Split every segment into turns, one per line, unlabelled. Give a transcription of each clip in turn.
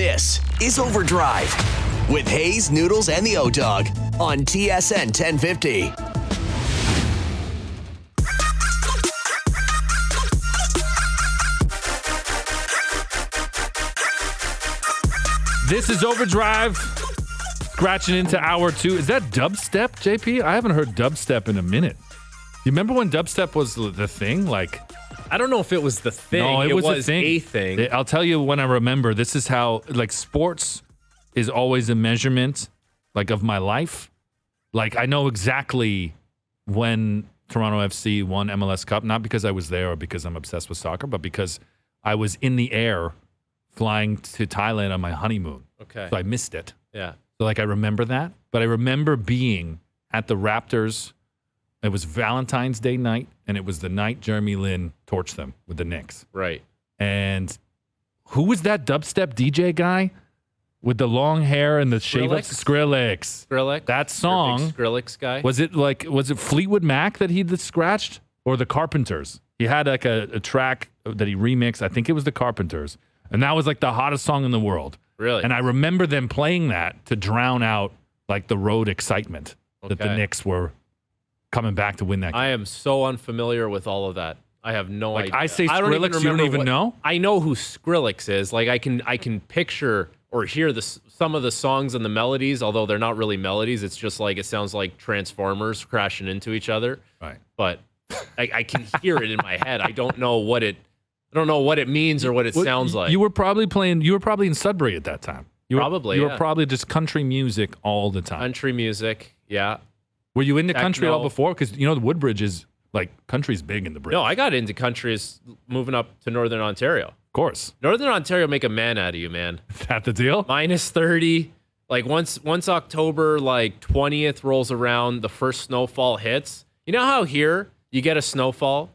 This is OverDrive with Hayes, Noodles, and the O-Dog on TSN 1050.
This is OverDrive, scratching into hour 2. Is that dubstep, JP? I haven't heard dubstep in a minute. You remember when dubstep was the thing? Like,
I don't know if it was the thing.
No, it was
a thing.
I'll tell you when I remember. This is how, like, sports is always a measurement, like, of my life. Like, I know exactly when Toronto FC won MLS Cup, not because I was there or because I'm obsessed with soccer, but because I was in the air flying to Thailand on my honeymoon.
Okay.
So I missed it.
Yeah.
So, like, I remember that. But I remember being at the Raptors. It was Valentine's Day night, and it was the night Jeremy Lin torched them with the Knicks.
Right.
And who was that dubstep DJ guy with the long hair and the shave-ups? Skrillex. That song.
You're a big Skrillex guy?
Was it Fleetwood Mac that he scratched? Or the Carpenters? He had like a track that he remixed. I think it was the Carpenters. And that was like the hottest song in the world.
Really?
And I remember them playing that to drown out like the road excitement that the Knicks were coming back to win that game.
I am so unfamiliar with all of that. I have no idea.
I say Skrillex, you don't even know?
I know who Skrillex is. Like I can picture or hear some of the songs and the melodies, although they're not really melodies. It's just like it sounds like Transformers crashing into each other.
Right.
But I can hear it in my head. I don't know what it means or what it sounds like.
You were probably in Sudbury at that time. You were probably just country music all the time.
Country music, yeah.
Were you into country at all before? Because, you know, the Woodbridge is, like, country's big in the Bridge.
No, I got into country moving up to Northern Ontario. Of
course.
Northern Ontario make a man out of you, man.
Is that the deal?
Minus 30. Like, once October, like, 20th rolls around, the first snowfall hits. You know how here you get a snowfall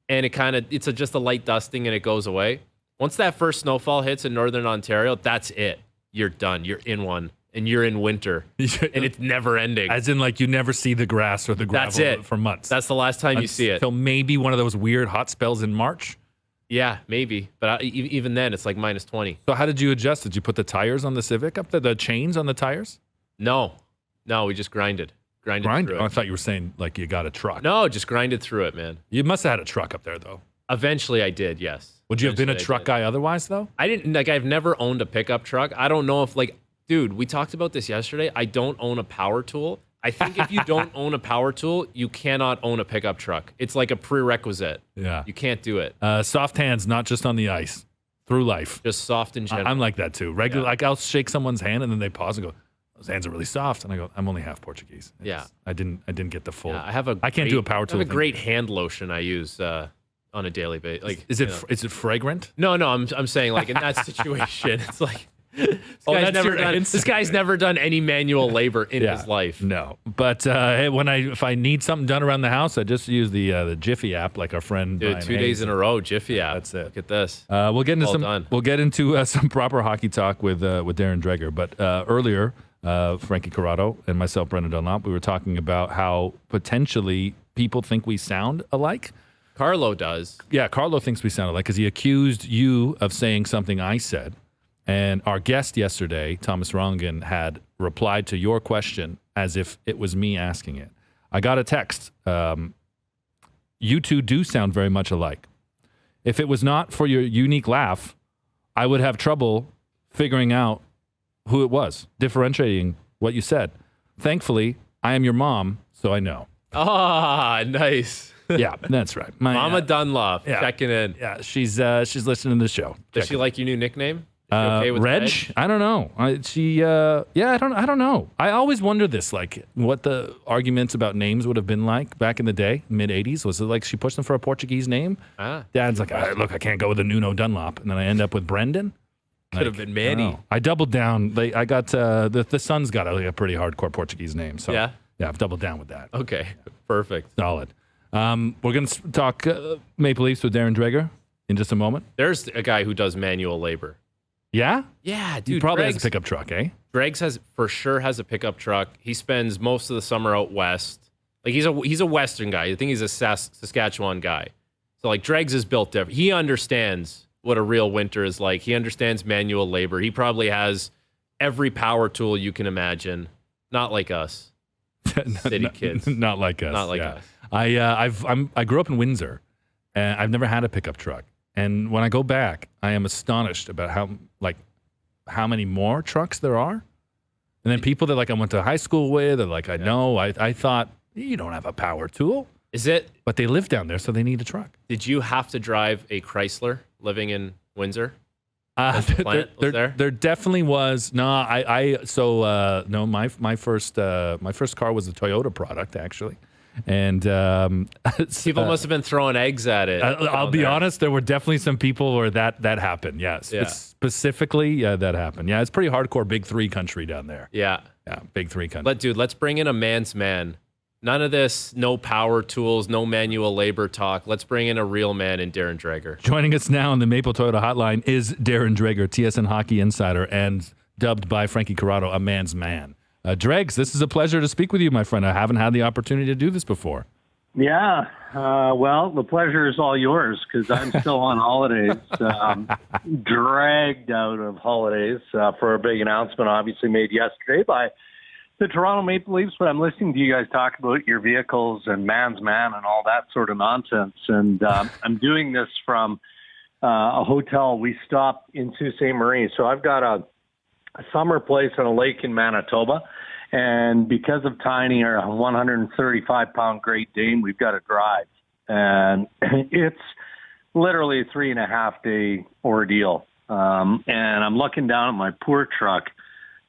and it's just a light dusting and it goes away? Once that first snowfall hits in Northern Ontario, that's it. You're done. You're in one. And you're in winter, and it's never ending.
As in, like, you never see the grass or the gravel for months.
That's the last time you see it.
Until maybe one of those weird hot spells in March?
Yeah, maybe. But even then, it's like minus 20.
So how did you adjust? Did you put the tires on the Civic up there, the chains on the tires?
No, we just grinded through it.
Oh, I thought you were saying, like, you got a truck.
No, just grinded through it, man.
You must have had a truck up there, though.
Eventually, I did, yes.
Would you have been a truck guy otherwise, though?
I didn't. Like, I've never owned a pickup truck. I don't know if, like... Dude, we talked about this yesterday. I don't own a power tool. I think if you don't own a power tool, you cannot own a pickup truck. It's like a prerequisite.
Yeah.
You can't do it.
Soft hands, not just on the ice, through life.
Just soft in general.
I'm like that too. Like I'll shake someone's hand and then they pause and go, "Those hands are really soft." And I go, "I'm only half Portuguese." I didn't get the full.
Yeah, I can't
do a power tool.
I have a great hand lotion I use on a daily basis. Like,
is it fragrant?
No. I'm saying like in that situation, it's like. This guy's never done any manual labor in his life.
No, but if I need something done around the house, I just use the Jiffy app, like our friend.
Dude,
Brian
2 days in a row, Jiffy app.
That's it.
Look at this.
We'll get into some proper hockey talk with Darren Dreger. But earlier, Frankie Corrado and myself, Brendan Dunlop, we were talking about how potentially people think we sound alike.
Carlo does.
Yeah, Carlo thinks we sound alike because he accused you of saying something I said. And our guest yesterday, Thomas Rongan, had replied to your question as if it was me asking it. I got a text. You two do sound very much alike. If it was not for your unique laugh, I would have trouble figuring out who it was, differentiating what you said. Thankfully, I am your mom, so I know.
Ah, nice.
Yeah, that's right.
Mama Dunlop, checking in.
Yeah, she's listening to the show.
Does she like your new nickname? Okay with
Reg? I don't know. I don't know. I always wonder this, like what the arguments about names would have been like back in the day, mid 80s. Was it like she pushed them for a Portuguese name? Dad's like, look, I can't go with the Nuno Dunlop, and then I end up with Brendan.
Could have been Manny.
I doubled down. I got the son's got a pretty hardcore Portuguese name, so yeah, I've doubled down with that.
Okay, perfect,
solid. We're gonna talk Maple Leafs with Darren Dreger in just a moment.
There's a guy who does manual labor.
Yeah?
Yeah, dude.
He probably has a pickup truck, eh?
Dregs for sure has a pickup truck. He spends most of the summer out west. Like he's a Western guy. I think he's a Saskatchewan guy. So like Dregs is built different. He understands what a real winter is like. He understands manual labor. He probably has every power tool you can imagine. Not like us, city kids.
Not like us.
Not like
yeah.
us.
I grew up in Windsor, and I've never had a pickup truck. And when I go back, I am astonished about how many more trucks there are. And then people that I went to high school with, are like, I thought, you don't have a power tool.
Is it?
But they live down there, so they need a truck.
Did you have to drive a Chrysler living in Windsor?
There definitely was. No, my first car was a Toyota product, actually. And
people must have been throwing eggs at it.
I'll be honest, there were definitely some people where that happened. Yes,
yeah.
Specifically, that happened. Yeah, it's pretty hardcore Big Three country down there.
Yeah,
Big Three country.
Let's bring in a man's man. None of this, no power tools, no manual labor talk. Let's bring in a real man in Darren Dreger.
Joining us now on the Maple Toyota Hotline is Darren Dreger, TSN Hockey Insider, and dubbed by Frankie Corrado a man's man. Dregs, this is a pleasure to speak with you, my friend. I haven't had the opportunity to do this before.
Yeah, well, the pleasure is all yours because I'm still on holidays, dragged out of holidays for a big announcement obviously made yesterday by the Toronto Maple Leafs, but I'm listening to you guys talk about your vehicles and man's man and all that sort of nonsense. And I'm doing this from a hotel. We stopped in Sault Ste. Marie. So I've got a summer place on a lake in Manitoba. And because of Tiny, our 135-pound Great Dane, we've got to drive. And it's literally a 3.5-day ordeal. And I'm looking down at my poor truck,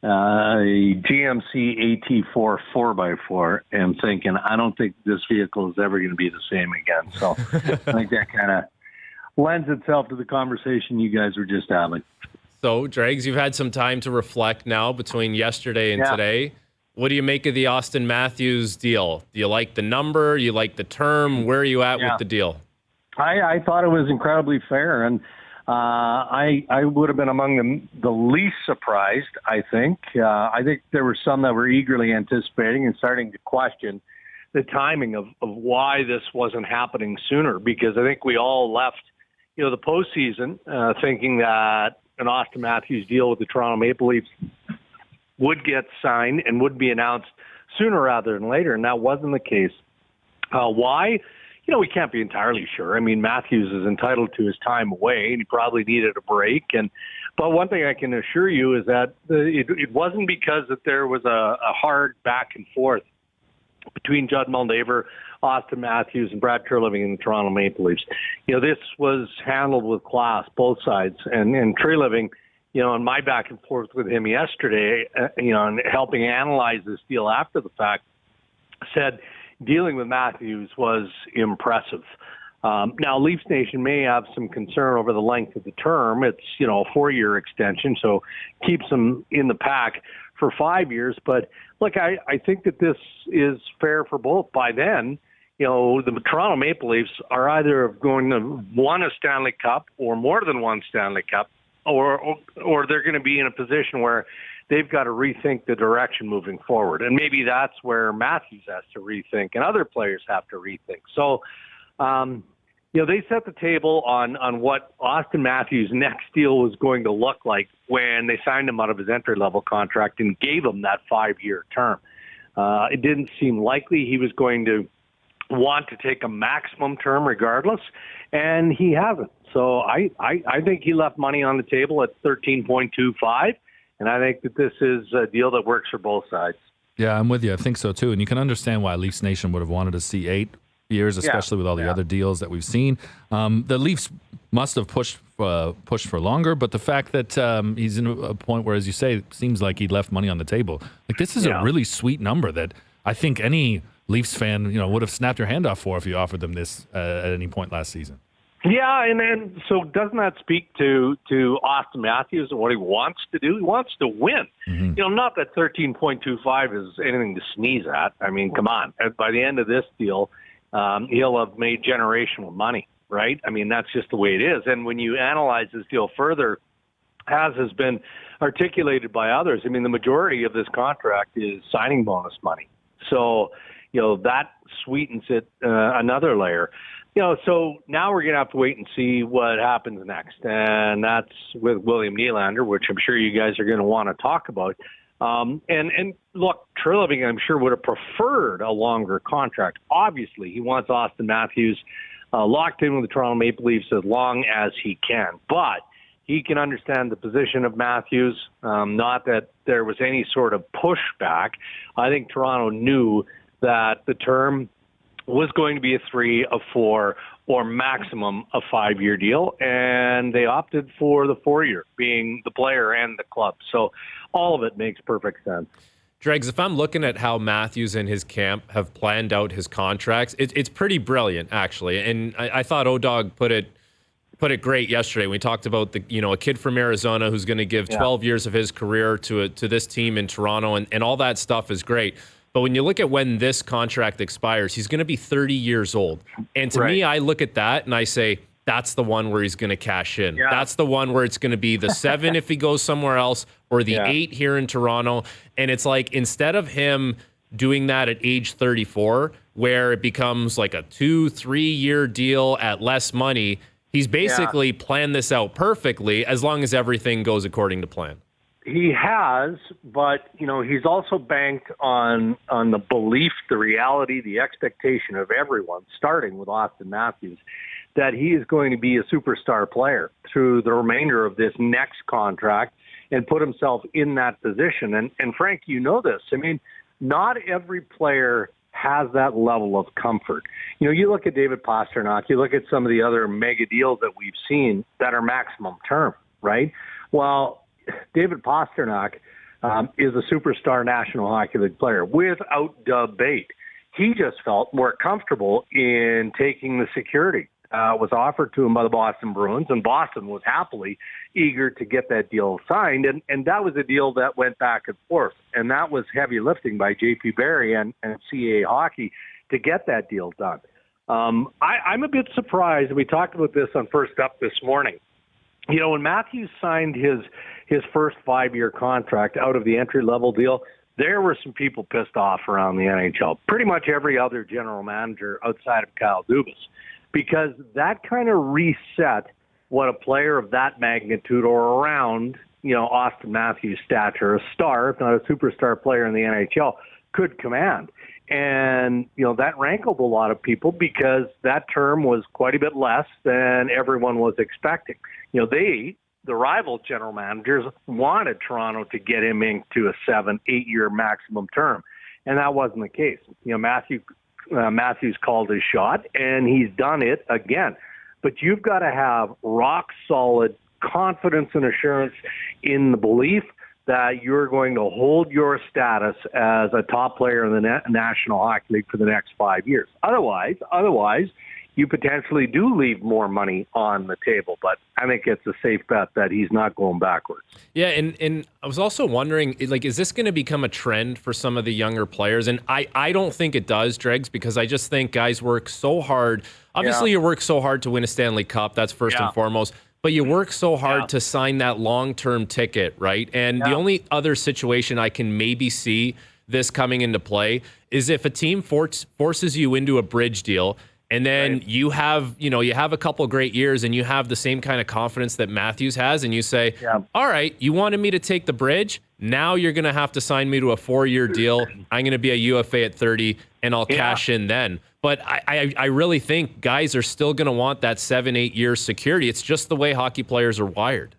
a GMC AT4 4x4, and thinking, I don't think this vehicle is ever going to be the same again. So I think that kind of lends itself to the conversation you guys were just having.
So, Dregs, you've had some time to reflect now between yesterday and today. What do you make of the Auston Matthews deal? Do you like the number? You like the term? Where are you at with the deal?
I thought it was incredibly fair, and I would have been among the least surprised, I think. I think there were some that were eagerly anticipating and starting to question the timing of why this wasn't happening sooner, because I think we all left, the postseason thinking that an Auston Matthews deal with the Toronto Maple Leafs would get signed and would be announced sooner rather than later, and that wasn't the case. Why? We can't be entirely sure. I mean, Matthews is entitled to his time away, and he probably needed a break. But one thing I can assure you is that it wasn't because that there was a hard back and forth between Judd Moldaver, Auston Matthews, and Brad Treliving in the Toronto Maple Leafs. This was handled with class, both sides. And Treliving, in my back and forth with him yesterday, and helping analyze this deal after the fact, said dealing with Matthews was impressive. Now, Leafs Nation may have some concern over the length of the term. It's, a 4-year extension, so keeps him in the pack for 5 years. But, look, I think that this is fair for both. By then, the Toronto Maple Leafs are either going to win a Stanley Cup or more than one Stanley Cup, or they're going to be in a position where they've got to rethink the direction moving forward. And maybe that's where Matthews has to rethink and other players have to rethink. So, they set the table on what Auston Matthews' next deal was going to look like when they signed him out of his entry-level contract and gave him that 5-year term. It didn't seem likely he was going to want to take a maximum term regardless, and he hasn't. So I think he left money on the table at 13.25, and I think that this is a deal that works for both sides.
Yeah, I'm with you. I think so, too. And you can understand why Leafs Nation would have wanted to see 8 years, especially with all the other deals that we've seen. The Leafs must have pushed for longer, but the fact that he's in a point where, as you say, it seems like he left money on the table. This is a really sweet number that I think any Leafs fan, would have snapped your hand off for if you offered them this at any point last season.
Yeah, and then so doesn't that speak to Auston Matthews and what he wants to do? He wants to win. Mm-hmm. Not that 13.25 is anything to sneeze at. I mean, come on. By the end of this deal, he'll have made generational money, right? I mean, that's just the way it is. And when you analyze this deal further, as has been articulated by others, I mean, the majority of this contract is signing bonus money. So, that sweetens it another layer. So now we're going to have to wait and see what happens next. And that's with William Nylander, which I'm sure you guys are going to want to talk about. And look, Treliving, I'm sure, would have preferred a longer contract. Obviously, he wants Auston Matthews locked in with the Toronto Maple Leafs as long as he can. But he can understand the position of Matthews, not that there was any sort of pushback. I think Toronto knew that the term was going to be a 3, a 4, or maximum a 5-year deal, and they opted for the 4-year, being the player and the club. So all of it makes perfect sense.
Dregs, if I'm looking at how Matthews and his camp have planned out his contracts, it's pretty brilliant, actually. And I thought O-Dog put it great yesterday. We talked about a kid from Arizona who's going to give 12 years of his career to this team in Toronto, and all that stuff is great. But when you look at when this contract expires, he's going to be 30 years old. And to me, I look at that and I say, that's the one where he's going to cash in. Yeah. That's the one where it's going to be the 7 if he goes somewhere else, or the 8 here in Toronto. And it's like, instead of him doing that at age 34, where it becomes like a 2-3 year deal at less money, he's basically planned this out perfectly as long as everything goes according to plan.
He has, but he's also banked on the belief, the reality, the expectation of everyone, starting with Auston Matthews, that he is going to be a superstar player through the remainder of this next contract and put himself in that position. And Frank, you know this. I mean, not every player has that level of comfort. You look at David Pastrnak, you look at some of the other mega deals that we've seen that are maximum term, right? Well, David Pastrnak is a superstar National Hockey League player without debate. He just felt more comfortable in taking the security. Was offered to him by the Boston Bruins, and Boston was happily eager to get that deal signed. And that was a deal that went back and forth. And that was heavy lifting by J.P. Barry and CAA Hockey to get that deal done. I'm a bit surprised. We talked about this on First Up this morning. When Matthews signed his first 5-year contract out of the entry-level deal, there were some people pissed off around the NHL. Pretty much every other general manager outside of Kyle Dubas, because that kind of reset what a player of that magnitude or around, Auston Matthews' stature, a star, if not a superstar player in the NHL, could command. And, that rankled a lot of people because that term was quite a bit less than everyone was expecting. The rival general managers wanted Toronto to get him into a 7-8 year maximum term. And that wasn't the case. Matthews called his shot, and he's done it again. But you've got to have rock-solid confidence and assurance in the belief that you're going to hold your status as a top player in the National Hockey League for the next 5 years. Otherwise, you potentially do leave more money on the table. But I think it's a safe bet that he's not going backwards.
Yeah, and I was also wondering, is this going to become a trend for some of the younger players? And I don't think it does, Dregs, because I just think guys work so hard. Obviously, you work so hard to win a Stanley Cup. That's first and foremost. But you work so hard to sign that long-term ticket, right? And the only other situation I can maybe see this coming into play is if a team forces you into a bridge deal, and then you have a couple of great years and you have the same kind of confidence that Matthews has, and you say, all right, you wanted me to take the bridge. Now you're going to have to sign me to a 4-year deal. I'm going to be a UFA at 30 and I'll cash in then. But I really think guys are still going to want that 7-8 year security. It's just the way hockey players are wired.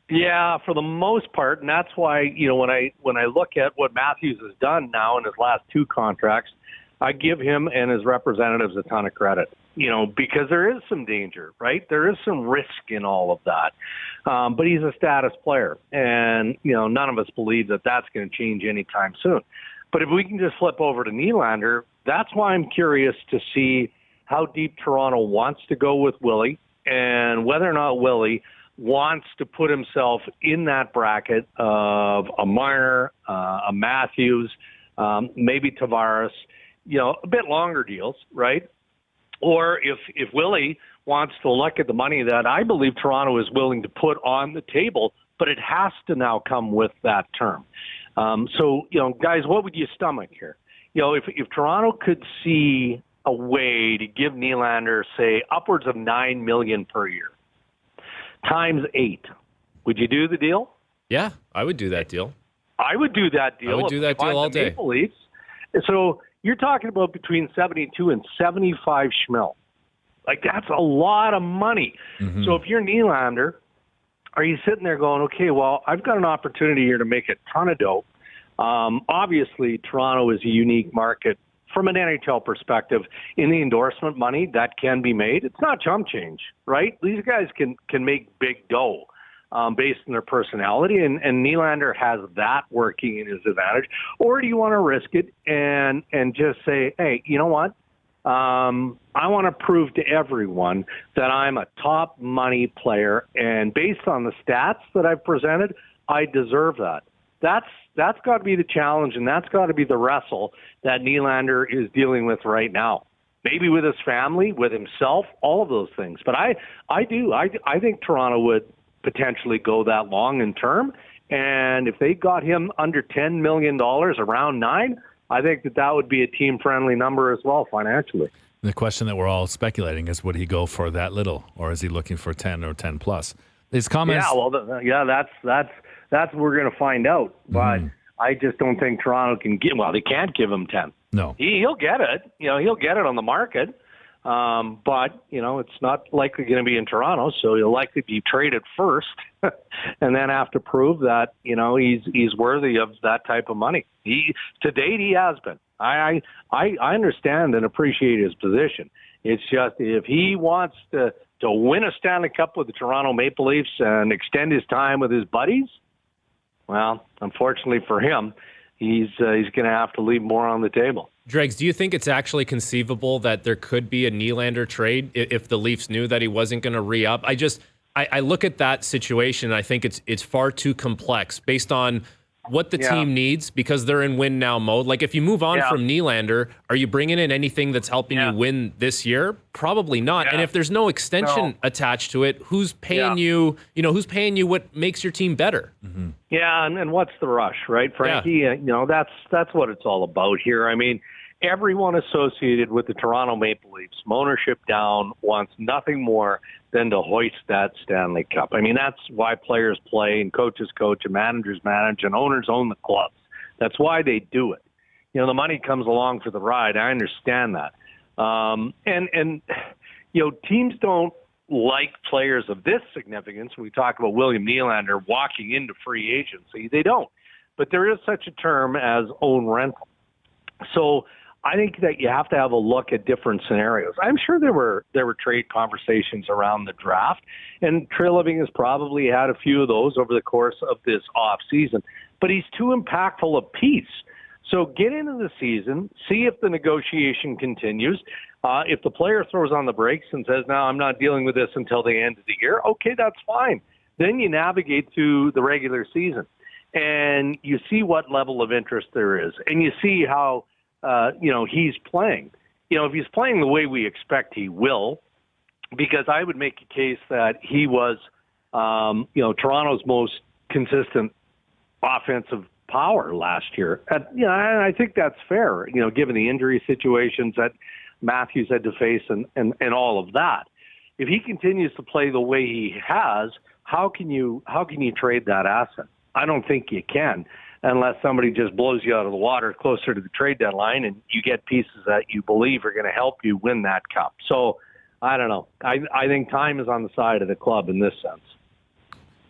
Yeah, for the most part. And that's why, when I look at what Matthews has done now in his last 2 contracts, I give him and his representatives a ton of credit, because there is some danger, right? There is some risk in all of that. But he's a status player, and, none of us believe that that's going to change anytime soon. But if we can just flip over to Nylander, that's why I'm curious to see how deep Toronto wants to go with Willie, and whether or not Willie wants to put himself in that bracket of a Marner, a Matthews, maybe Tavares, a bit longer deals, right? Or if Willie wants to look at the money that I believe Toronto is willing to put on the table, but it has to now come with that term. So, guys, what would you stomach here? If Toronto could see a way to give Nylander, say, upwards of $9 million per year, times 8, would you do the deal?
Yeah, I would do that deal.
I would do that deal.
I would do that deal all day.
Maple Leafs. So you're talking about between 72 and 75 schmil. Like, that's a lot of money.
Mm-hmm.
So if you're Nylander, are you sitting there going, okay, well, I've got an opportunity here to make a ton of dough. Obviously, Toronto is a unique market from an NHL perspective. In the endorsement money, that can be made. It's not chump change, right? These guys can make big dough based on their personality, and Nylander has that working in his advantage. Or do you want to risk it and just say, hey, you know what? I want to prove to everyone that I'm a top money player, and based on the stats that I've presented, I deserve that. That's got to be the challenge, and that's got to be the wrestle that Nylander is dealing with right now. Maybe with his family, with himself, all of those things. But I think Toronto would potentially go that long in term, and if they got him under $10 million, around $9 million, I think that would be a team-friendly number as well financially.
The question that we're all speculating is, would he go for that little, or is he looking for 10 or 10 plus? His comments.
Yeah, well, that's what we're going to find out. But I just don't think Toronto can give. Well, they can't give him 10.
No,
he'll get it. He'll get it on the market. But it's not likely going to be in Toronto, so he'll likely be traded first, and then have to prove that he's worthy of that type of money. To date, he has been. I understand and appreciate his position. It's just if he wants to win a Stanley Cup with the Toronto Maple Leafs and extend his time with his buddies, well, unfortunately for him, he's going to have to leave more on the table.
Dregs, do you think it's actually conceivable that there could be a Nylander trade if the Leafs knew that he wasn't going to re-up? I look at that situation and I think it's far too complex based on what the team needs because they're in win now mode. Like if you move on from Nylander, are you bringing in anything that's helping you win this year? Probably not. And if there's no extension attached to it, who's paying you, who's paying you what makes your team better?
Mm-hmm.
Yeah, and what's the rush, right, Frankie? Yeah. That's what it's all about here. I mean, everyone associated with the Toronto Maple Leafs, from ownership down, wants nothing more than to hoist that Stanley Cup. I mean, that's why players play and coaches coach and managers manage and owners own the clubs. That's why they do it. The money comes along for the ride. I understand that. And teams don't like players of this significance. We talk about William Nylander walking into free agency. They don't. But there is such a term as own rental. So I think that you have to have a look at different scenarios. I'm sure there were trade conversations around the draft, and Treliving has probably had a few of those over the course of this offseason. But he's too impactful a piece. So get into the season, see if the negotiation continues. If the player throws on the brakes and says, no, I'm not dealing with this until the end of the year, okay, that's fine. Then you navigate through the regular season, and you see what level of interest there is, and you see how he's playing. If he's playing the way we expect he will, because I would make a case that he was, Toronto's most consistent offensive power last year. And I think that's fair, given the injury situations that Matthews had to face and all of that. If he continues to play the way he has, how can you trade that asset? I don't think you can, unless somebody just blows you out of the water closer to the trade deadline and you get pieces that you believe are going to help you win that cup. So I don't know. I think time is on the side of the club in this sense.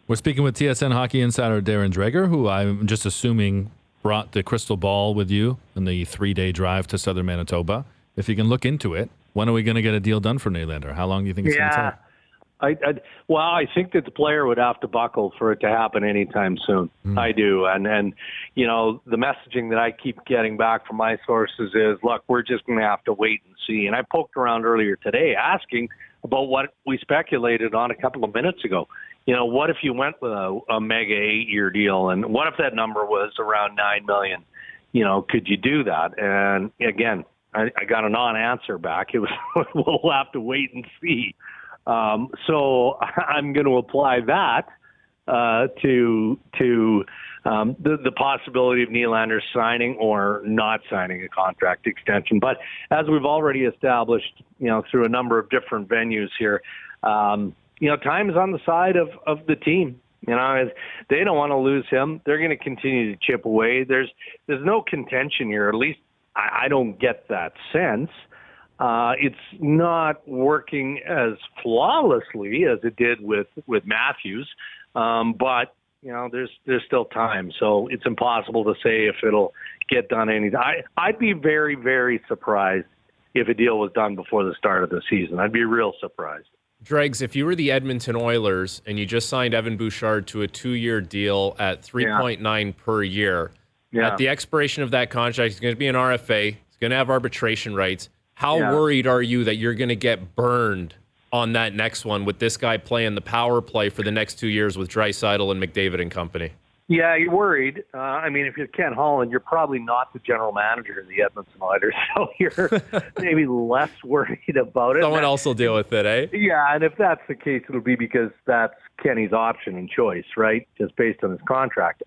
We're speaking with TSN hockey insider Darren Dreger, who I'm just assuming brought the crystal ball with you in the 3-day drive to southern Manitoba. If you can look into it, when are we going to get a deal done for Nylander? How long do you think it's going to take?
I think that the player would have to buckle for it to happen anytime soon. I do. And the messaging that I keep getting back from my sources is, look, we're just going to have to wait and see. And I poked around earlier today asking about what we speculated on a couple of minutes ago. What if you went with a mega 8-year deal? And what if that number was around $9 million? Could you do that? And again, I got a non-answer back. It was, we'll have to wait and see. So I'm going to apply that to the possibility of Nylander signing or not signing a contract extension. But as we've already established, through a number of different venues here, time is on the side of the team. They don't want to lose him. They're going to continue to chip away. There's no contention here. At least I don't get that sense. It's not working as flawlessly as it did with Matthews, but there's still time. So it's impossible to say if it'll get done anytime. I'd be very, very surprised if a deal was done before the start of the season. I'd be real surprised.
Dregs, if you were the Edmonton Oilers and you just signed Evan Bouchard to a 2-year deal at $3.9 per year, at the expiration of that contract, he's going to be an RFA. He's going to have arbitration rights. How worried are you that you're going to get burned on that next one with this guy playing the power play for the next 2 years with Draisaitl and McDavid and company? Yeah,
you're worried. If you're Ken Holland, you're probably not the general manager of the Edmonton Oilers, so you're maybe less worried about it.
Someone else will deal with it, eh?
Yeah, and if that's the case, it'll be because that's Kenny's option and choice, right? Just based on his contract.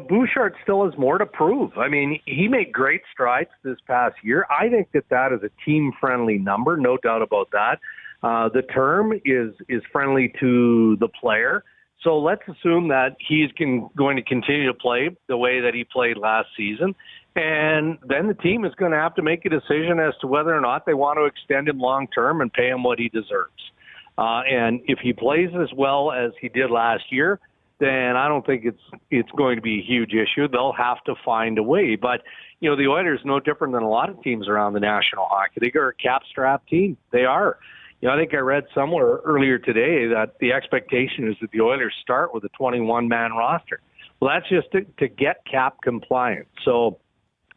Bouchard still has more to prove. He made great strides this past year. I think that is a team-friendly number, no doubt about that. The term is friendly to the player. So let's assume that he's going to continue to play the way that he played last season. And then the team is going to have to make a decision as to whether or not they want to extend him long-term and pay him what he deserves. And if he plays as well as he did last year, then I don't think it's going to be a huge issue. They'll have to find a way. But, the Oilers are no different than a lot of teams around the National Hockey League. They're a cap-strapped team. They are. I think I read somewhere earlier today that the expectation is that the Oilers start with a 21-man roster. Well, that's just to get cap compliant. So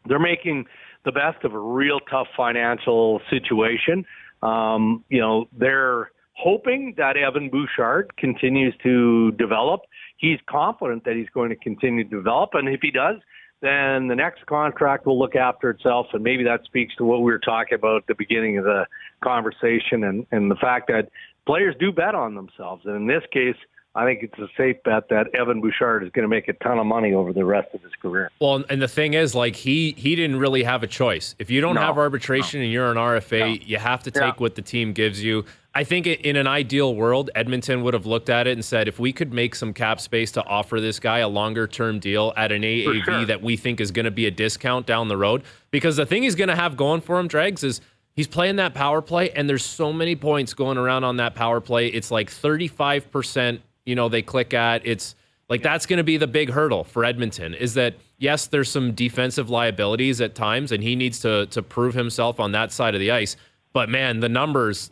they're making the best of a real tough financial situation. They're hoping that Evan Bouchard continues to develop. He's confident that he's going to continue to develop, and if he does, then the next contract will look after itself, and maybe that speaks to what we were talking about at the beginning of the conversation and the fact that players do bet on themselves. And in this case, I think it's a safe bet that Evan Bouchard is going to make a ton of money over the rest of his career.
Well, and the thing is, he didn't really have a choice. If you don't have arbitration and you're an RFA, you have to take what the team gives you. I think in an ideal world, Edmonton would have looked at it and said, if we could make some cap space to offer this guy a longer-term deal at an AAV that we think is going to be a discount down the road. Because the thing he's going to have going for him, Dregs, is he's playing that power play, and there's so many points going around on that power play. It's like 35%, they click at. It's like that's going to be the big hurdle for Edmonton, is that, yes, there's some defensive liabilities at times, and he needs to prove himself on that side of the ice. But, man, the numbers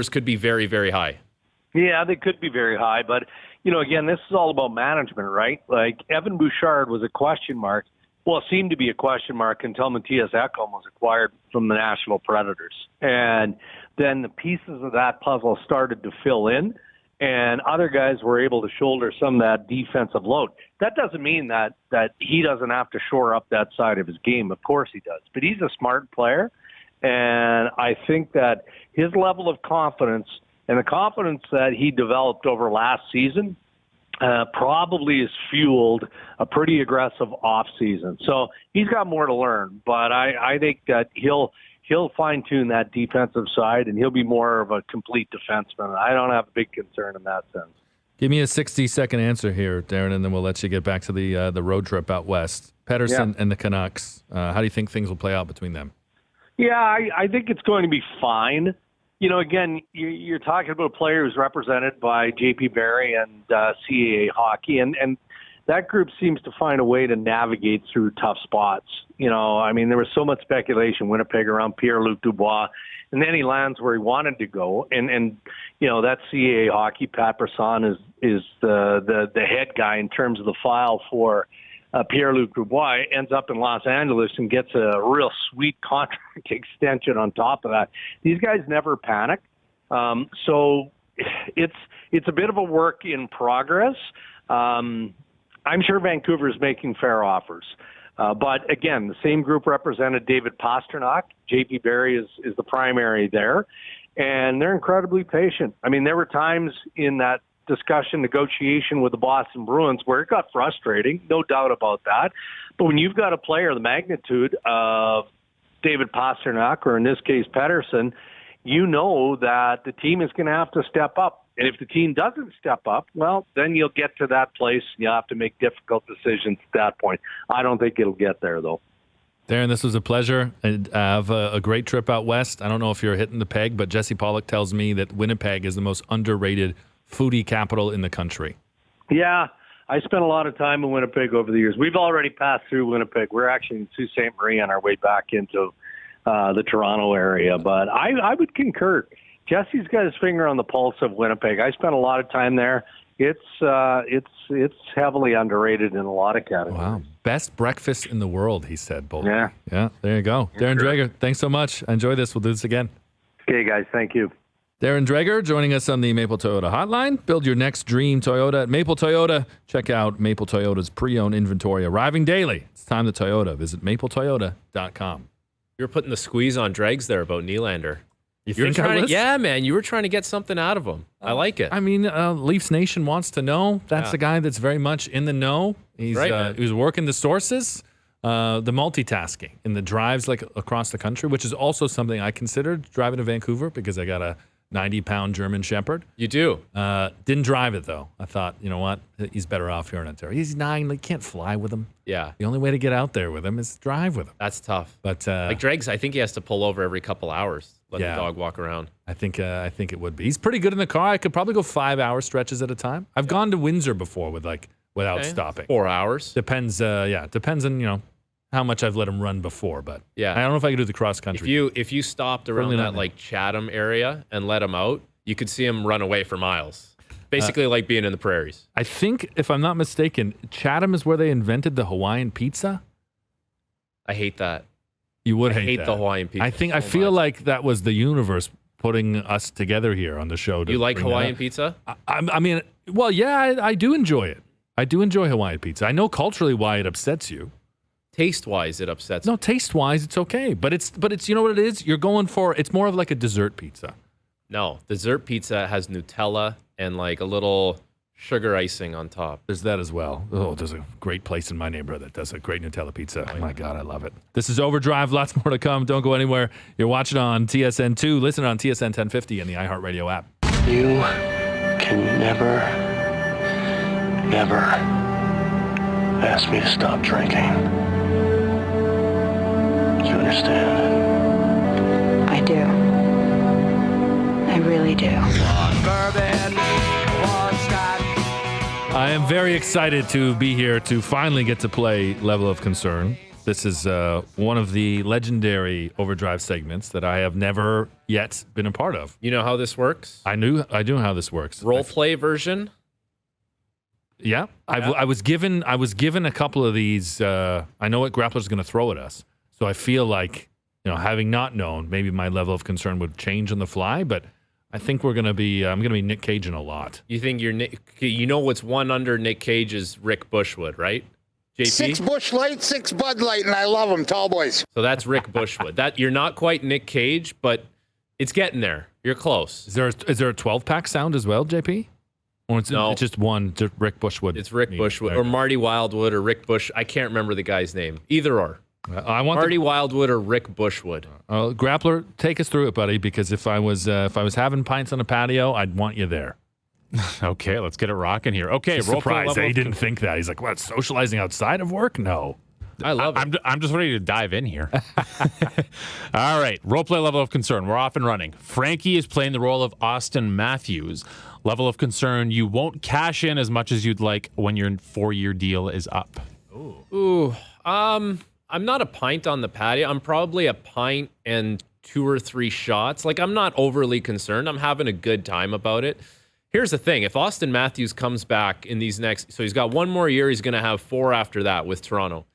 could be very, very high.
Yeah, they could be very high. But, again, this is all about management, right? Like, Evan Bouchard was a question mark. Well, it seemed to be a question mark until Matthias Ekholm was acquired from the Nashville Predators. And then the pieces of that puzzle started to fill in, and other guys were able to shoulder some of that defensive load. That doesn't mean that he doesn't have to shore up that side of his game. Of course he does. But he's a smart player. And I think that his level of confidence and the confidence that he developed over last season probably has fueled a pretty aggressive offseason. So he's got more to learn, but I think that he'll fine-tune that defensive side, and he'll be more of a complete defenseman. I don't have a big concern in that sense.
Give me a 60-second answer here, Darren, and then we'll let you get back to the road trip out west. Pettersson and the Canucks, how do you think things will play out between them?
Yeah, I think it's going to be fine. Again, you're talking about a player who's represented by J.P. Barry and CAA Hockey, and that group seems to find a way to navigate through tough spots. There was so much speculation, Winnipeg around Pierre-Luc Dubois, and then he lands where he wanted to go. And that CAA Hockey, Pat Brisson is the head guy in terms of the file for Pierre-Luc Dubois, ends up in Los Angeles and gets a real sweet contract extension on top of that. These guys never panic. So it's a bit of a work in progress. I'm sure Vancouver is making fair offers. But again, the same group represented David Pastrnak. J.P. Barry is the primary there. And they're incredibly patient. There were times in that discussion, negotiation with the Boston Bruins where it got frustrating, no doubt about that. But when you've got a player the magnitude of David Pastrnak, or in this case Pettersson, you know that the team is going to have to step up. And if the team doesn't step up, well, then you'll get to that place. You'll have to make difficult decisions at that point. I don't think it'll get there, though.
Darren, this was a pleasure. And have a great trip out west. I don't know if you're hitting the peg, but Jesse Pollock tells me that Winnipeg is the most underrated foodie capital in the country.
Yeah, I spent a lot of time in Winnipeg over the years. We've already passed through Winnipeg. We're actually in Sault Ste. Marie on our way back into the Toronto area. But I would concur. Jesse's got his finger on the pulse of Winnipeg. I spent a lot of time there. It's heavily underrated in a lot of categories.
Wow. Best breakfast in the world, he said. Both.
Yeah.
Yeah, there you go. Darren Dreger, thanks so much. Enjoy this. We'll do this again.
Okay, guys. Thank you.
Darren Dreger joining us on the Maple Toyota hotline. Build your next dream Toyota at Maple Toyota. Check out Maple Toyota's pre-owned inventory arriving daily. It's time to Toyota. Visit mapletoyota.com.
You're putting the squeeze on Dregs there about Nylander.
You think I was?
Yeah, man. You were trying to get something out of him. I like it.
I mean, Leafs Nation wants to know. That's a guy that's very much in the know. He's working the sources, the multitasking in the drives like across the country, which is also something I considered driving to Vancouver because I got a 90-pound German Shepherd.
You do.
Didn't drive it, though. I thought, you know what? He's better off here in Ontario. He's 9. Like, can't fly with him.
Yeah.
The only way to get out there with him is drive with him.
That's tough.
But
like Dregs, I think he has to pull over every couple hours. Let the dog walk around.
I think it would be. He's pretty good in the car. I could probably go 5-hour stretches at a time. I've gone to Windsor before without stopping.
4 hours.
Depends. Depends on how much I've let him run before. But
yeah,
I don't know if I could do the cross country.
If you stopped around that like Chatham area and let him out, you could see him run away for miles. Basically, like being in the prairies.
I think, if I'm not mistaken, Chatham is where they invented the Hawaiian pizza.
I hate that.
You would
hate
that.
the Hawaiian pizza.
I feel like that was the universe putting us together here on the show.
You like Hawaiian pizza?
I mean, well, yeah, I do enjoy it. I do enjoy Hawaiian pizza. I know culturally why it upsets you.
Taste-wise, it upsets me.
No, taste-wise, it's okay. But it's you know what it is? You're going for, it's more of like a dessert pizza.
No, dessert pizza has Nutella and like a little sugar icing on top.
There's that as well. Oh, there's a great place in my neighborhood that does a great Nutella pizza. Oh my God, I love it. This is Overdrive. Lots more to come. Don't go anywhere. You're watching on TSN2. Listen on TSN 1050 and the iHeartRadio app.
You can never ask me to stop drinking. Do you understand?
I do. I really do.
I am very excited to be here to finally get to play Level of Concern. This is one of the legendary Overdrive segments that I have never yet been a part of.
You know how this works?
I do know how this works.
Role play version?
Yeah. I was given a couple of these. I know what Grappler's going to throw at us. So I feel like, having not known, maybe my level of concern would change on the fly, but I think I'm going to be Nick Caging a lot.
You think what's one under Nick Cage is Rick Bushwood, right? JP?
6 Bush Light, 6 Bud Light, and I love them, tall boys.
So that's Rick Bushwood. That you're not quite Nick Cage, but it's getting there. You're close.
Is there a 12-pack sound as well, JP? Or it's just one, just Rick Bushwood?
It's Rick Bushwood or Marty Wildwood or Rick Bush. I can't remember the guy's name. Either or.
I want
Marty Wildwood or Rick Bushwood.
Grappler, take us through it, buddy. Because if I was having pints on a patio, I'd want you there.
Okay, let's get it rocking here. Okay,
surprise! He didn't think that. He's like, "What? Socializing outside of work? No."
I love it.
I'm just ready to dive in here. All right, role play level of concern. We're off and running. Frankie is playing the role of Auston Matthews. Level of concern: you won't cash in as much as you'd like when your 4-year deal is up.
Ooh. I'm not a pint on the patio. I'm probably a pint and 2 or 3 shots. Like, I'm not overly concerned. I'm having a good time about it. Here's the thing. If Auston Matthews comes back in these so he's got 1 more year, he's going to have 4 after that with Toronto.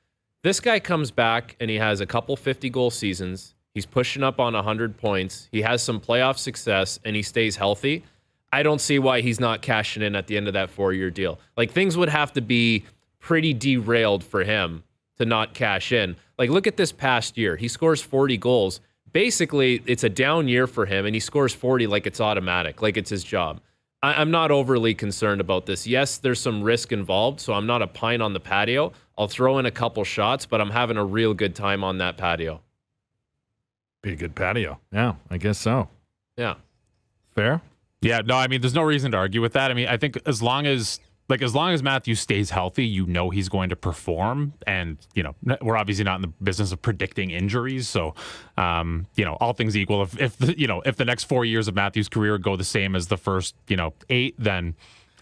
This guy comes back and he has a couple 50-goal seasons. He's pushing up on 100 points. He has some playoff success and he stays healthy. I don't see why he's not cashing in at the end of that 4-year deal. Like, things would have to be pretty derailed for him to not cash in. Like, look at this past year. He scores 40 goals. Basically, it's a down year for him, and he scores 40 like it's automatic, like it's his job. I'm not overly concerned about this. Yes, there's some risk involved, so I'm not a pint on the patio. I'll throw in a couple shots, but I'm having a real good time on that patio.
Be a good patio. Yeah, I guess so.
Yeah.
Fair?
Yeah, no, I mean, there's no reason to argue with that. I mean, I think as long as Matthews stays healthy, he's going to perform. And, we're obviously not in the business of predicting injuries. So, all things equal, if the next 4 years of Matthews' career go the same as the first, 8, then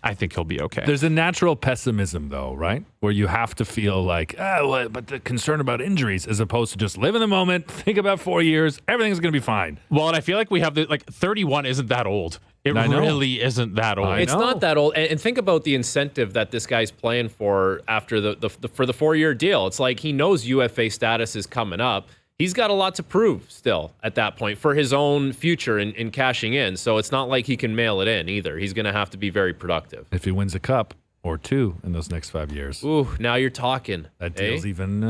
I think he'll be okay.
There's a natural pessimism, though, right? Where you have to feel like, but the concern about injuries, as opposed to just live in the moment, think about 4 years, everything's going to be fine.
Well, and I feel like we have 31 isn't that old. It really isn't that old.
It's not that old. And think about the incentive that this guy's playing for after for the 4-year deal. It's like he knows UFA status is coming up. He's got a lot to prove still at that point for his own future in cashing in. So it's not like he can mail it in either. He's going to have to be very productive.
If he wins a cup or 2 in those next 5 years.
Ooh, now you're talking.
That deal's even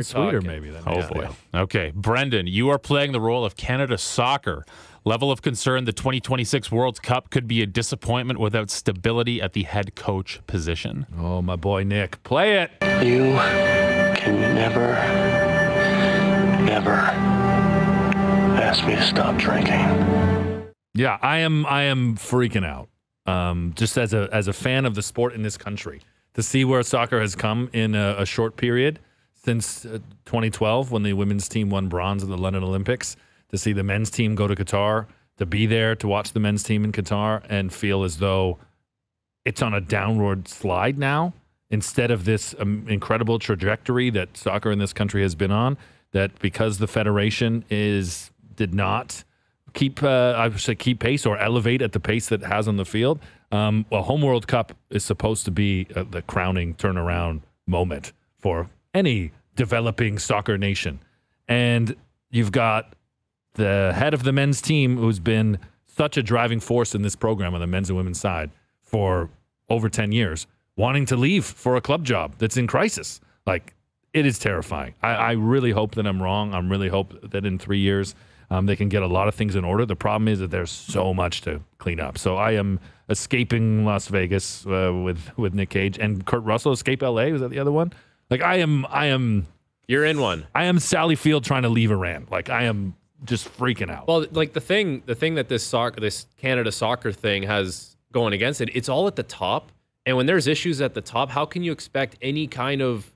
sweeter, maybe.
Oh, boy. Okay. Brendan, you are playing the role of Canada Soccer. Level of concern, the 2026 World Cup could be a disappointment without stability at the head coach position.
Oh, my boy Nick. Play it.
You can never ask me to stop drinking.
Yeah, I am freaking out. Just as a fan of the sport in this country, to see where soccer has come in a short period since 2012 when the women's team won bronze at the London Olympics, to see the men's team go to Qatar, to be there to watch the men's team in Qatar and feel as though it's on a downward slide now instead of this incredible trajectory that soccer in this country has been on, that because the federation did not keep pace or elevate at the pace that it has on the field. Home World Cup is supposed to be the crowning turnaround moment for any developing soccer nation. And you've got the head of the men's team, who's been such a driving force in this program on the men's and women's side for over 10 years, wanting to leave for a club job that's in crisis. Like, it is terrifying. I really hope that I'm wrong. I really hope that in 3 years they can get a lot of things in order. The problem is that there's so much to clean up. So I am escaping Las Vegas with Nick Cage, and Kurt Russell, Escape LA. Was that the other one? Like, I am.
You're in one.
I am Sally Field trying to leave Iran. Like, I am just freaking out.
Well, like the thing that this Canada soccer thing has going against it, it's all at the top. And when there's issues at the top, how can you expect any kind of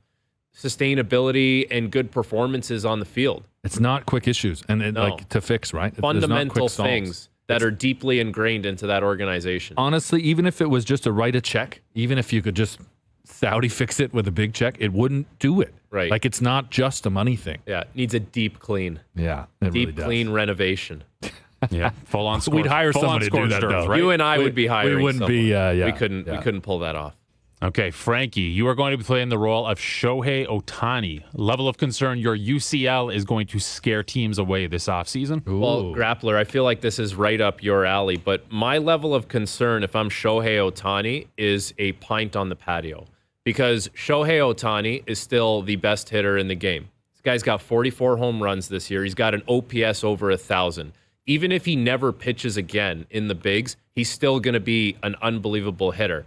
sustainability and good performances on the field?
It's not quick issues like to fix, right?
Fundamental things that are deeply ingrained into that organization.
Honestly, even if it was just to write a check, even if you could just Saudi fix it with a big check, it wouldn't do it.
Right.
Like, it's not just a money thing.
Yeah, it needs a deep clean.
Yeah,
deep clean renovation.
Yeah, full on.
We'd hire someone to do that, though.
Right? You and I would be hiring.
We wouldn't
someone. We couldn't pull that off.
Okay, Frankie, you are going to be playing the role of Shohei Ohtani. Level of concern, your UCL is going to scare teams away this offseason.
Well, Grappler, I feel like this is right up your alley, but my level of concern if I'm Shohei Ohtani is a pint on the patio, because Shohei Ohtani is still the best hitter in the game. This guy's got 44 home runs this year. He's got an OPS over 1,000. Even if he never pitches again in the bigs, he's still going to be an unbelievable hitter.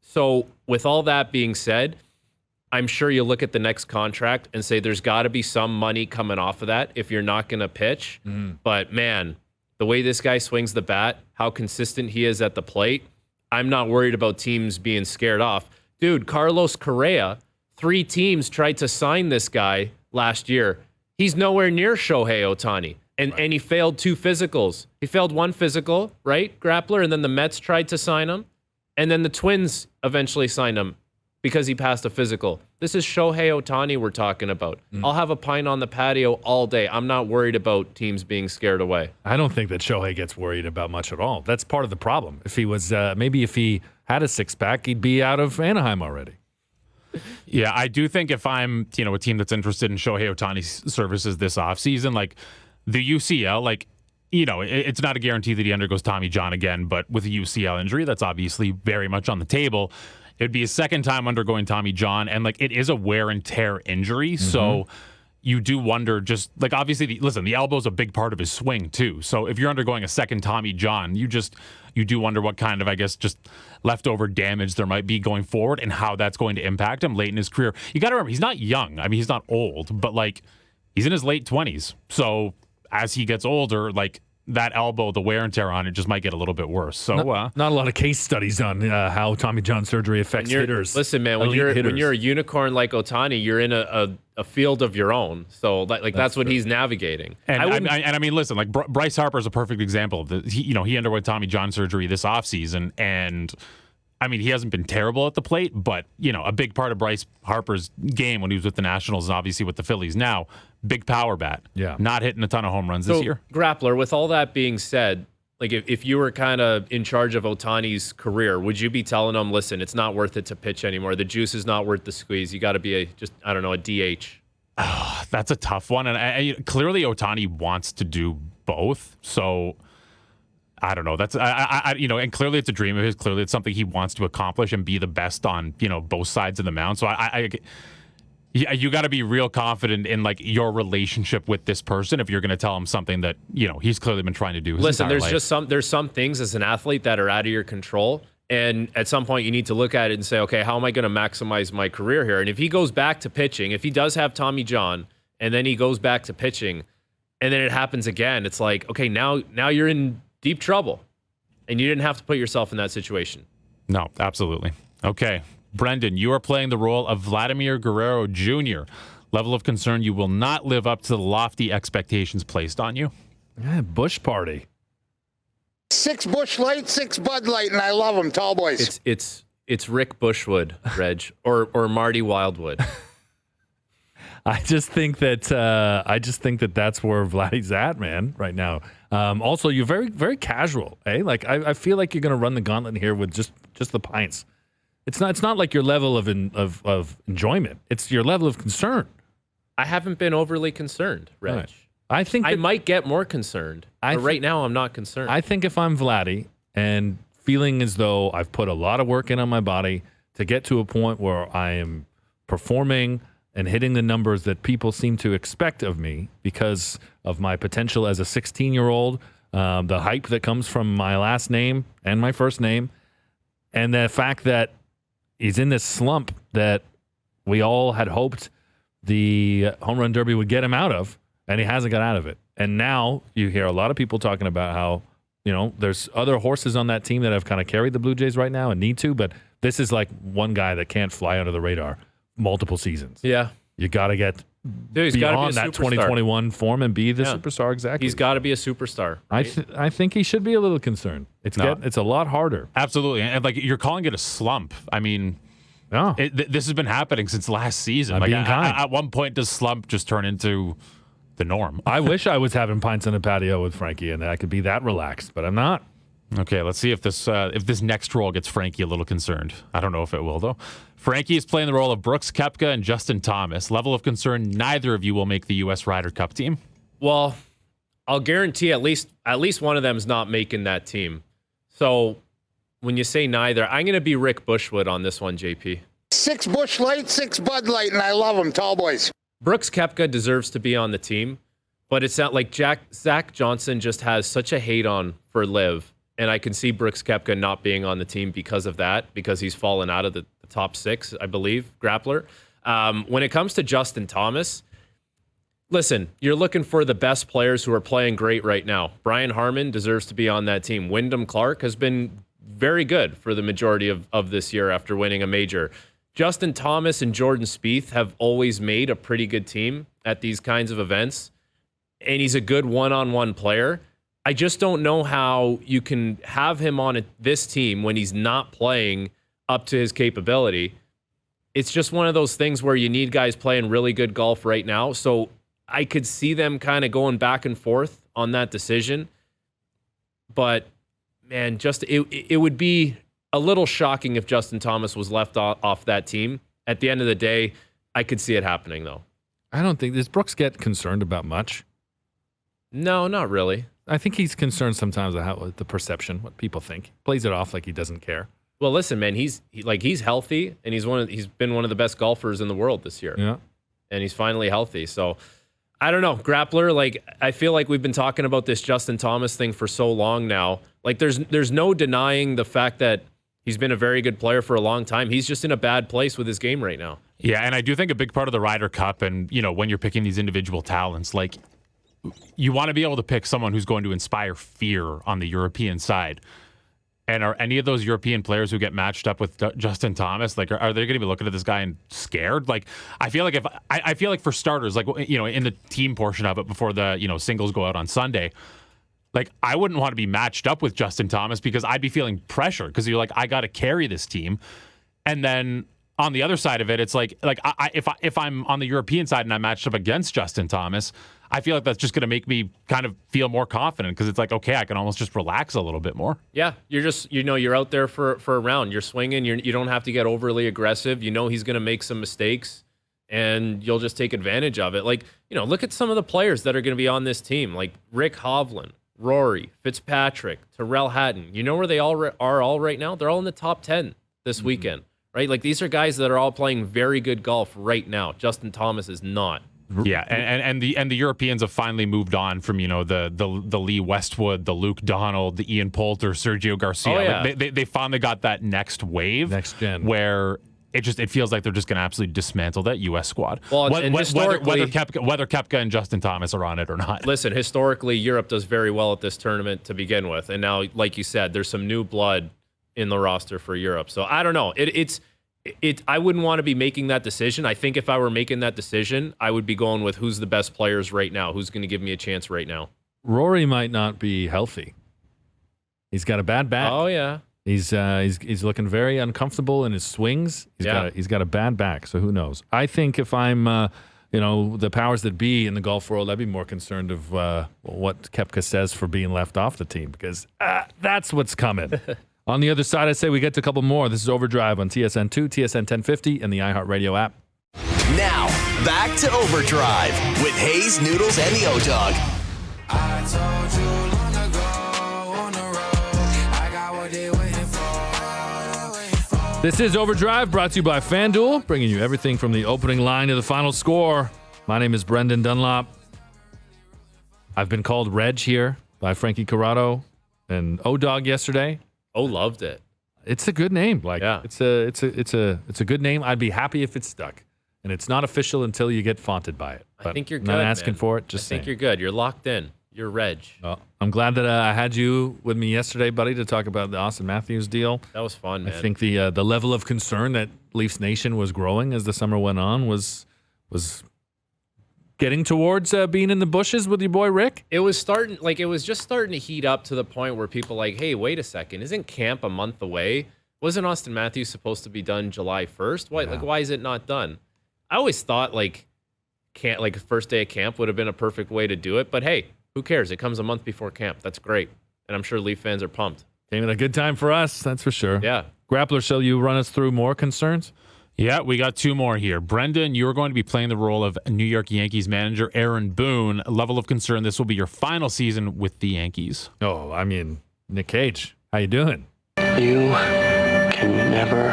So with all that being said, I'm sure you look at the next contract and say there's got to be some money coming off of that if you're not going to pitch. But man, the way this guy swings the bat, how consistent he is at the plate, I'm not worried about teams being scared off. Dude, Carlos Correa, 3 teams tried to sign this guy last year. He's nowhere near Shohei Ohtani. And he failed 2 physicals. He failed 1 physical, right, Grappler? And then the Mets tried to sign him. And then the Twins eventually signed him because he passed a physical. This is Shohei Ohtani we're talking about. I'll have a pint on the patio all day. I'm not worried about teams being scared away.
I don't think that Shohei gets worried about much at all. That's part of the problem. If he was, maybe if he had a 6-pack, he'd be out of Anaheim already.
Yeah, I do think if I'm, a team that's interested in Shohei Ohtani's services this offseason, like the UCL, like, it's not a guarantee that he undergoes Tommy John again, but with a UCL injury, that's obviously very much on the table. It'd be his second time undergoing Tommy John, and like it is a wear and tear injury, so you do wonder. Just like obviously, the elbow's a big part of his swing too. So if you're undergoing a second Tommy John, you you do wonder what kind of, I guess, just leftover damage there might be going forward and how that's going to impact him late in his career. You got to remember, he's not young. I mean, he's not old, but like he's in his late 20s. So as he gets older, like that elbow, the wear and tear on it just might get a little bit worse. So
not a lot of case studies on how Tommy John surgery affects hitters.
Listen, man, when you're a unicorn like Ohtani, you're in a field of your own. So that's what he's navigating.
And I mean, listen, like Bryce Harper is a perfect example of this. He underwent Tommy John surgery this offseason, and I mean, he hasn't been terrible at the plate, but, a big part of Bryce Harper's game when he was with the Nationals and obviously with the Phillies now, big power bat.
Yeah.
Not hitting a ton of home runs this year.
Grappler, with all that being said, like if you were kind of in charge of Ohtani's career, would you be telling him, listen, it's not worth it to pitch anymore. The juice is not worth the squeeze. You got to be a DH.
That's a tough one. And clearly Ohtani wants to do both. So I don't know. That's and clearly it's a dream of his. Clearly it's something he wants to accomplish and be the best on, both sides of the mound. So you got to be real confident in like your relationship with this person if you're going to tell him something that, he's clearly been trying to do his entire life.
There's some things as an athlete that are out of your control. And at some point you need to look at it and say, okay, how am I going to maximize my career here? And if he goes back to pitching, if he does have Tommy John and then he goes back to pitching and then it happens again, it's like, okay, now you're in deep trouble, and you didn't have to put yourself in that situation.
No, absolutely. Okay, Brendan, you are playing the role of Vladimir Guerrero Jr. Level of concern, you will not live up to the lofty expectations placed on you.
Yeah, Bush Party.
6 Bush Light, 6 Bud Light, and I love them, tall boys.
It's Rick Bushwood, Reg, or Marty Wildwood.
I just think that that's where Vladdy's at, man, right now. Also, you're very, very casual, eh? Like I feel like you're going to run the gauntlet here with just the pints. It's not like your level of enjoyment. It's your level of concern.
I haven't been overly concerned, Reg.
Right. I think
I might get more concerned. But right now, I'm not concerned.
I think if I'm Vladdy and feeling as though I've put a lot of work in on my body to get to a point where I am performing and hitting the numbers that people seem to expect of me because of my potential as a 16-year-old, the hype that comes from my last name and my first name, and the fact that he's in this slump that we all had hoped the home run derby would get him out of, and he hasn't got out of it. And now you hear a lot of people talking about how, there's other horses on that team that have kind of carried the Blue Jays right now and need to, but this is like one guy that can't fly under the radar multiple seasons.
Yeah.
You got to get beyond that 2021 form and be the superstar exactly.
He's got to be a superstar. Right?
I think he should be a little concerned. It's a lot harder.
Absolutely. And like you're calling it a slump. I mean, this has been happening since last season. Like at one point, does slump just turn into the norm?
I wish I was having pints on a patio with Frankie and that I could be that relaxed, but I'm not.
Okay, let's see if this next role gets Frankie a little concerned. I don't know if it will, though. Frankie is playing the role of Brooks Koepka and Justin Thomas. Level of concern, neither of you will make the U.S. Ryder Cup team.
Well, I'll guarantee at least one of them is not making that team. So when you say neither, I'm going to be Rick Bushwood on this one, JP.
6 Bush Light, 6 Bud Light, and I love them, tall boys.
Brooks Koepka deserves to be on the team, but it's not like Zach Johnson just has such a hate on for Liv. And I can see Brooks Koepka not being on the team because of that, because he's fallen out of the top 6, I believe, grappler. When it comes to Justin Thomas, listen, you're looking for the best players who are playing great right now. Brian Harman deserves to be on that team. Wyndham Clark has been very good for the majority of this year after winning a major. Justin Thomas and Jordan Spieth have always made a pretty good team at these kinds of events, and he's a good one-on-one player. I just don't know how you can have him on this team when he's not playing up to his capability. It's just one of those things where you need guys playing really good golf right now. So I could see them kind of going back and forth on that decision. But, man, it would be a little shocking if Justin Thomas was left off that team. At the end of the day, I could see it happening, though.
I don't think... Does Brooks get concerned about much?
No, not really.
I think he's concerned sometimes about the perception, what people think. Plays it off like he doesn't care.
Well, listen, man, he's healthy, and he's been one of the best golfers in the world this year.
Yeah,
and he's finally healthy. So I don't know, Grappler. Like, I feel like we've been talking about this Justin Thomas thing for so long now. Like, there's no denying the fact that he's been a very good player for a long time. He's just in a bad place with his game right now.
Yeah, and I do think a big part of the Ryder Cup, and when you're picking these individual talents, like you want to be able to pick someone who's going to inspire fear on the European side. And are any of those European players who get matched up with Justin Thomas, like, are they going to be looking at this guy and scared? Like, I feel like for starters, like, in the team portion of it before the, singles go out on Sunday, like, I wouldn't want to be matched up with Justin Thomas because I'd be feeling pressure because you're like, I got to carry this team. And then on the other side of it, it's like if I'm on the European side and I'm matched up against Justin Thomas, I feel like that's just going to make me kind of feel more confident because it's like, okay, I can almost just relax a little bit more.
Yeah, you're just, you're out there for a round. You're swinging. You don't have to get overly aggressive. He's going to make some mistakes, and you'll just take advantage of it. Like, look at some of the players that are going to be on this team, like Rick Hovland, Rory, Fitzpatrick, Tyrrell Hatton. You know where they all are all right now? They're all in the top 10 this weekend, right? Like, these are guys that are all playing very good golf right now. Justin Thomas is not.
Yeah, and the Europeans have finally moved on from the Lee Westwood, the Luke Donald, the Ian Poulter, Sergio Garcia.
Oh, yeah.
Like they finally got that next wave,
next gen,
where it feels like they're just going to absolutely dismantle that U.S. squad.
Well,
whether Koepka and Justin Thomas are on it or not.
Listen, historically, Europe does very well at this tournament to begin with, and now, like you said, there's some new blood in the roster for Europe. So I don't know. I wouldn't want to be making that decision. I think if I were making that decision, I would be going with who's the best players right now, who's going to give me a chance right now.
Rory might not be healthy. He's got a bad back.
Oh yeah,
he's looking very uncomfortable in his swings. He's got a bad back. So who knows? I think if I'm the powers that be in the golf world, I'd be more concerned of what Koepka says for being left off the team because that's what's coming. On the other side, I say we get to a couple more. This is Overdrive on TSN2, TSN 1050, and the iHeartRadio app.
Now, back to Overdrive with Hayes, Noodles, and the O-Dog.
I told you long ago on the road, I got what they waiting for.
This is Overdrive, brought to you by FanDuel, bringing you everything from the opening line to the final score. My name is Brendan Dunlop. I've been called Reg here by Frankie Corrado and O-Dog yesterday.
Oh, loved it.
It's a good name. Like,
yeah.
It's a good name. I'd be happy if it stuck. And it's not official until you get faunted by it. But
I think you're good.
I'm not asking
man.
for it.
I think you're good. You're locked in. You're Reg.
Well, I'm glad that I had you with me yesterday, buddy, to talk about the Auston Matthews deal.
That was fun, man.
I think the level of concern that Leafs Nation was growing as the summer went on was getting towards being in the bushes with your boy Rick.
It was just starting to heat up to the point where people like, hey, wait a second, isn't camp a month away? Wasn't Auston Matthews supposed to be done July 1st? Why is it not done? I always thought first day of camp would have been a perfect way to do it, but hey, who cares? It comes a month before camp. That's great. And I'm sure Leaf fans are pumped.
Came at a good time for us, that's for sure.
Yeah.
Grappler, shall you run us through more concerns?
Yeah, we got two more here. Brendan, you're going to be playing the role of New York Yankees manager Aaron Boone. Level of concern, this will be your final season with the Yankees.
Oh, I mean, Nick Cage, how you doing?
You can never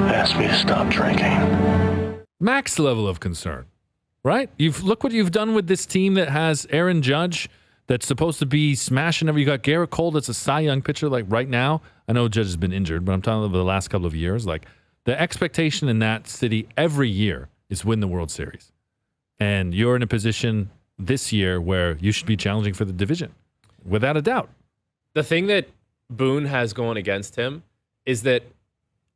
ask me to stop drinking.
Max level of concern, right? Look what you've done with this team that has Aaron Judge that's supposed to be smashing every. You got Garrett Cole that's a Cy Young pitcher like right now. I know Judge has been injured, but I'm talking about the last couple of years. Like the expectation in that city every year is win the World Series. And you're in a position this year where you should be challenging for the division, without a doubt.
The thing that Boone has going against him is that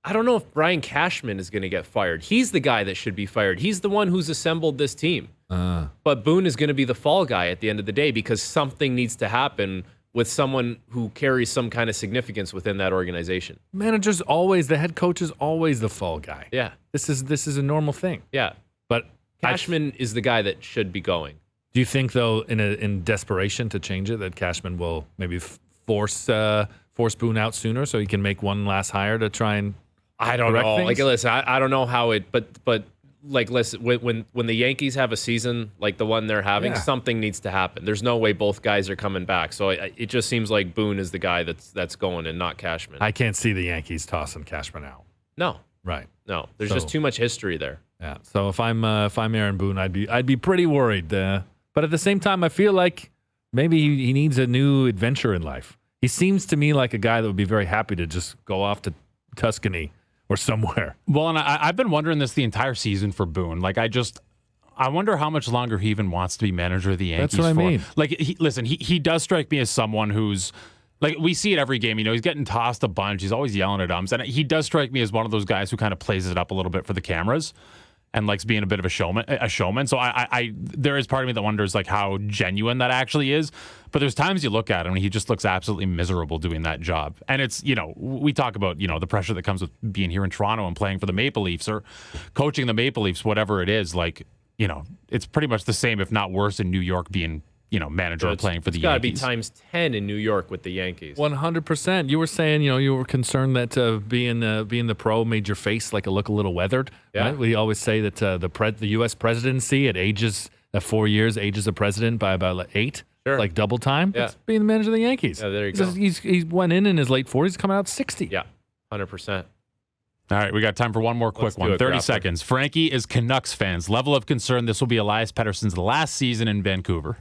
I don't know if Brian Cashman is going to get fired. He's the guy that should be fired. He's the one who's assembled this team. But Boone is going to be the fall guy at the end of the day because something needs to happen with someone who carries some kind of significance within that organization.
Manager's always, the head coach is always the fall guy.
Yeah.
This is a normal thing.
Yeah.
But
Cashman is the guy that should be going.
Do you think, though, in desperation to change it, that Cashman will maybe force Boone out sooner so he can make one last hire to try and
I don't know.
things?
Like, listen, I don't know how it, but like, listen, when the Yankees have a season like the one they're having, something needs to happen. There's no way both guys are coming back. So it just seems like Boone is the guy that's going and not Cashman.
I can't see the Yankees tossing Cashman out.
No.
Right.
No. There's just too much history there.
Yeah. So if I'm Aaron Boone, I'd be pretty worried. But at the same time, I feel like maybe he needs a new adventure in life. He seems to me like a guy that would be very happy to just go off to Tuscany or somewhere.
Well, and I've been wondering this the entire season for Boone. Like, I wonder how much longer he even wants to be manager of the Yankees.
That's what I mean.
Like, he does strike me as someone who's, like, we see it every game. You know, he's getting tossed a bunch. He's always yelling at umps. And he does strike me as one of those guys who kind of plays it up a little bit for the cameras and likes being a bit of a showman. So I there is part of me that wonders, like, how genuine that actually is. But there's times you look at him and he just looks absolutely miserable doing that job. And it's, you know, we talk about, you know, the pressure that comes with being here in Toronto and playing for the Maple Leafs or coaching the Maple Leafs, whatever it is. Like, you know, it's pretty much the same, if not worse, in New York being, you know, manager or playing for the Yankees.
It's got to be times 10 in New York with the Yankees.
100%. You were saying, you know, you were concerned that being the pro made your face look a little weathered.
Yeah.
Right? We always say that the U.S. presidency at 4 years ages a president by about 8.
Sure.
Like double time.
Yeah.
It's being the manager of the Yankees.
Yeah, there you go.
He went in his late 40s, coming out 60.
Yeah, 100%.
All right, we got time for one more quick one. 30 seconds. Frankie is Canucks fans. Level of concern, this will be Elias Pettersson's last season in Vancouver.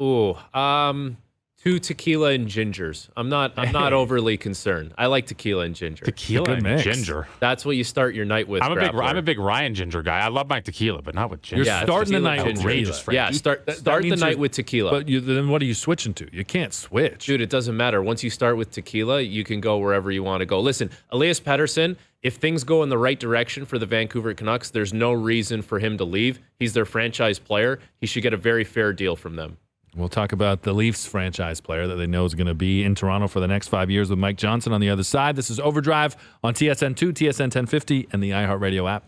Ooh, 2 tequila and gingers. I'm not overly concerned. I like tequila and ginger.
Tequila and ginger.
That's what you start your night with.
I'm a big Ryan Ginger guy. I love my tequila, but not with ginger.
You're starting the night with outrageous, Frankie.
Yeah, start the night with tequila.
But then what are you switching to? You can't switch.
Dude, it doesn't matter. Once you start with tequila, you can go wherever you want to go. Listen, Elias Pettersson, if things go in the right direction for the Vancouver Canucks, there's no reason for him to leave. He's their franchise player. He should get a very fair deal from them.
We'll talk about the Leafs franchise player that they know is going to be in Toronto for the next 5 years with Mike Johnson on the other side. This is OverDrive on TSN2, TSN 1050, and the iHeartRadio app.